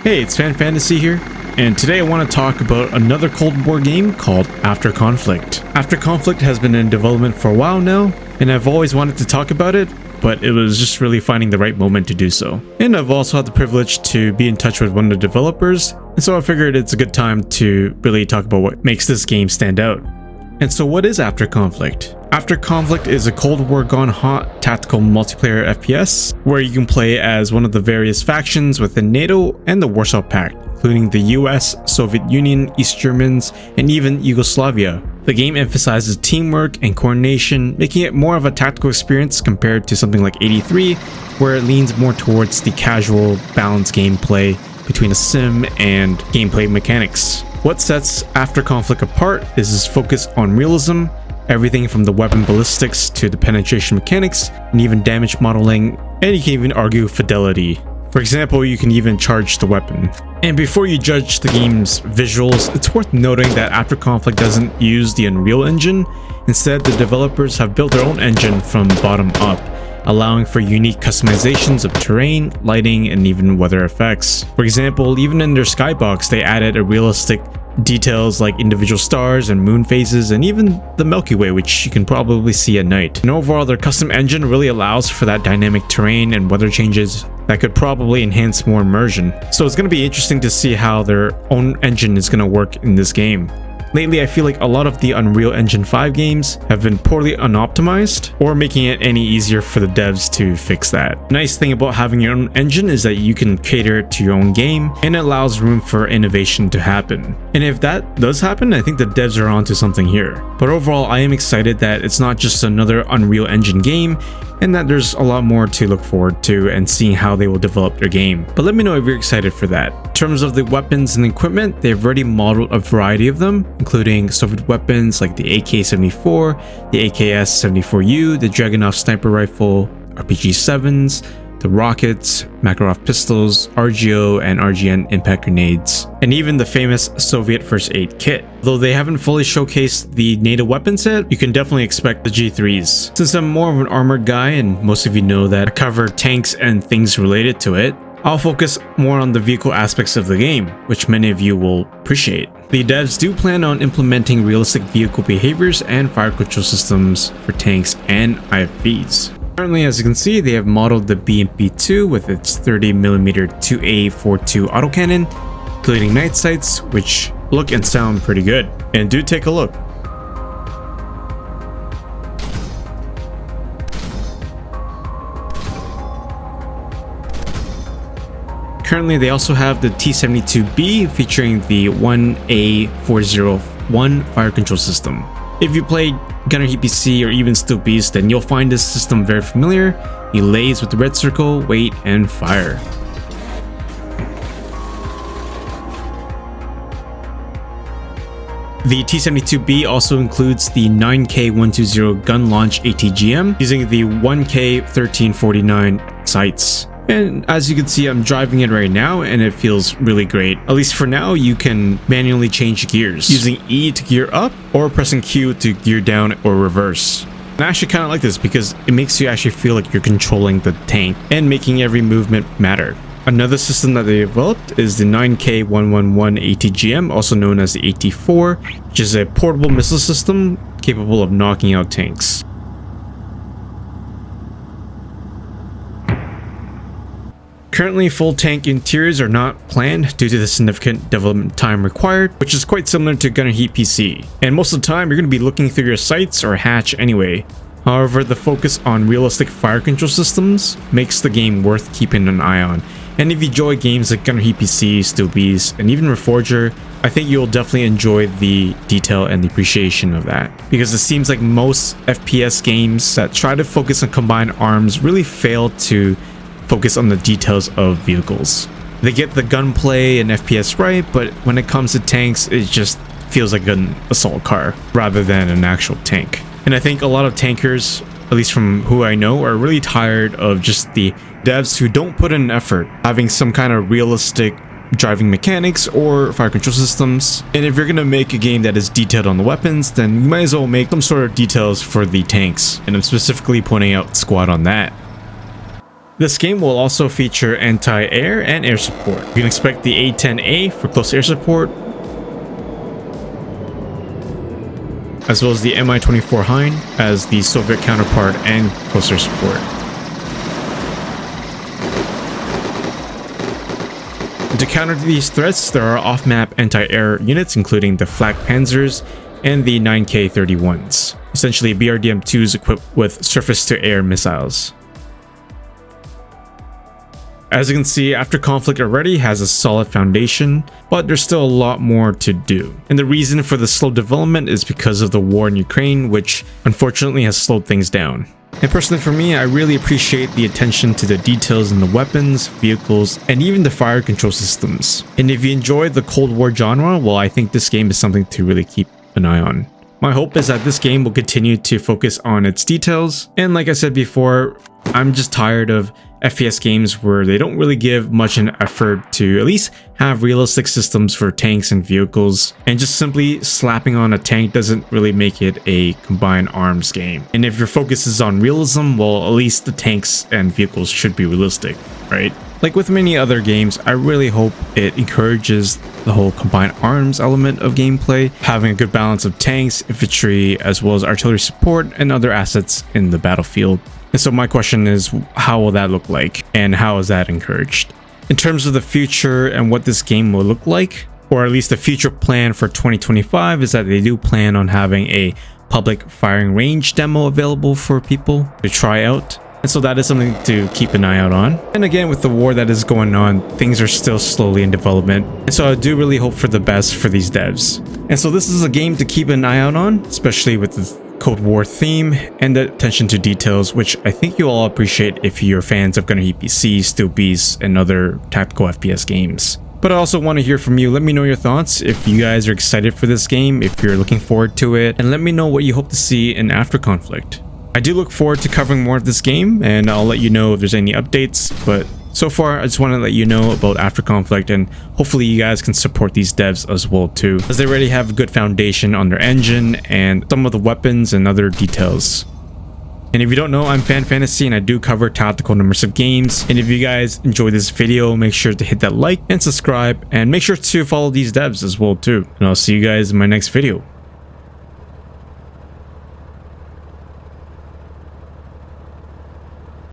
Hey, it's Fan Fantasy here, and today I want to talk about another Cold War game called After Conflict. After Conflict has been in development for a while now, and I've always wanted to talk about it, but it was just really finding the right moment to do so. And I've also had the privilege to be in touch with one of the developers, and so I figured it's a good time to really talk about what makes this game stand out. And so what is After Conflict? After Conflict is a Cold War gone hot tactical multiplayer FPS where you can play as one of the various factions within NATO and the Warsaw Pact, including the US, Soviet Union, East Germans, and even Yugoslavia. The game emphasizes teamwork and coordination, making it more of a tactical experience compared to something like 83, where it leans more towards the casual, balanced gameplay between a sim and gameplay mechanics. What sets After Conflict apart is its focus on realism, everything from the weapon ballistics to the penetration mechanics, and even damage modeling, and you can even argue fidelity. For example, you can even charge the weapon. And before you judge the game's visuals, it's worth noting that After Conflict doesn't use the Unreal Engine. Instead, the developers have built their own engine from bottom up, allowing for unique customizations of terrain, lighting, and even weather effects. For example, even in their skybox, they added a realistic details like individual stars and moon phases, and even the Milky Way, which you can probably see at night. And overall, their custom engine really allows for that dynamic terrain and weather changes that could probably enhance more immersion. So it's going to be interesting to see how their own engine is going to work in this game. Lately, I feel like a lot of the Unreal Engine 5 games have been poorly unoptimized, or making it any easier for the devs to fix that. The nice thing about having your own engine is that you can cater it to your own game, and it allows room for innovation to happen. And if that does happen, I think the devs are onto something here. But overall, I am excited that it's not just another Unreal Engine game, and that there's a lot more to look forward to and seeing how they will develop their game. But let me know if you're excited for that. In terms of the weapons and equipment, they've already modeled a variety of them, including Soviet weapons like the AK-74, the AKS-74U, the Dragunov sniper rifle, RPG-7s, the rockets, Makarov pistols, RGO and RGN impact grenades, and even the famous Soviet first aid kit. Though they haven't fully showcased the NATO weapon set, you can definitely expect the G3s. Since I'm more of an armored guy, and most of you know that I cover tanks and things related to it, I'll focus more on the vehicle aspects of the game, which many of you will appreciate. The devs do plan on implementing realistic vehicle behaviors and fire control systems for tanks and IFVs. Currently, as you can see, they have modeled the BMP-2 with its 30mm 2A42 autocannon, including night sights, which look and sound pretty good. And do take a look. Currently, they also have the T-72B featuring the 1A401 fire control system. If you played Gunner Heat PC or even Steel Beast, then you'll find this system very familiar. He lays with the red circle, wait, and fire. The T-72B also includes the 9K120 gun launch ATGM using the 1K1349 sights. And as you can see, I'm driving it right now and it feels really great. At least for now, you can manually change gears using E to gear up or pressing Q to gear down or reverse. And I actually kind of like this because it makes you actually feel like you're controlling the tank and making every movement matter. Another system that they developed is the 9K111 ATGM, also known as the AT-4, which is a portable missile system capable of knocking out tanks. Currently, full tank interiors are not planned due to the significant development time required, which is quite similar to Gunner Heat PC. And most of the time, you're going to be looking through your sights or hatch anyway. However, the focus on realistic fire control systems makes the game worth keeping an eye on. And if you enjoy games like Gunner Heat PC, Steel Beast, and even Reforger, I think you'll definitely enjoy the detail and the appreciation of that. Because it seems like most FPS games that try to focus on combined arms really fail to focus on the details of vehicles. They get the gunplay and FPS right, but when it comes to tanks, it just feels like an assault car rather than an actual tank. And I think a lot of tankers, at least from who I know, are really tired of just the devs who don't put in effort having some kind of realistic driving mechanics or fire control systems. And if you're gonna make a game that is detailed on the weapons, then you might as well make some sort of details for the tanks. And I'm specifically pointing out Squad on that. This game will also feature anti-air and air support. You can expect the A-10A for close air support, as well as the Mi-24 Hind as the Soviet counterpart and close air support. To counter these threats, there are off-map anti-air units including the Flak Panzers and the 9K-31s, essentially BRDM-2s equipped with surface-to-air missiles. As you can see, After Conflict already has a solid foundation, but there's still a lot more to do. And the reason for the slow development is because of the war in Ukraine, which unfortunately has slowed things down. And personally for me, I really appreciate the attention to the details in the weapons, vehicles, and even the fire control systems. And if you enjoy the Cold War genre, well, I think this game is something to really keep an eye on. My hope is that this game will continue to focus on its details. And like I said before, I'm just tired of FPS games where they don't really give much an effort to at least have realistic systems for tanks and vehicles, and just simply slapping on a tank doesn't really make it a combined arms game. And if your focus is on realism, well, at least the tanks and vehicles should be realistic, right? Like with many other games, I really hope it encourages the whole combined arms element of gameplay, having a good balance of tanks, infantry, as well as artillery support and other assets in the battlefield. And so my question is, how will that look like, and how is that encouraged? In terms of the future and what this game will look like, or at least the future plan for 2025, is that they do plan on having a public firing range demo available for people to try out. And so that is something to keep an eye out on. And again, with the war that is going on, things are still slowly in development. And so I do really hope for the best for these devs. And so this is a game to keep an eye out on, especially with the Cold War theme and the attention to details, which I think you'll all appreciate if you're fans of Gunner PC, Steel Beast, and other tactical FPS games. But I also want to hear from you. Let me know your thoughts, if you guys are excited for this game, if you're looking forward to it, and let me know what you hope to see in After Conflict. I do look forward to covering more of this game, and I'll let you know if there's any updates, but so far I just want to let you know about After Conflict, and hopefully you guys can support these devs as well too, as they already have a good foundation on their engine and some of the weapons and other details. And if you don't know, I'm Fan Fantasy and I do cover tactical and immersive games. And if you guys enjoyed this video, make sure to hit that like and subscribe, and make sure to follow these devs as well too. And I'll see you guys in my next video.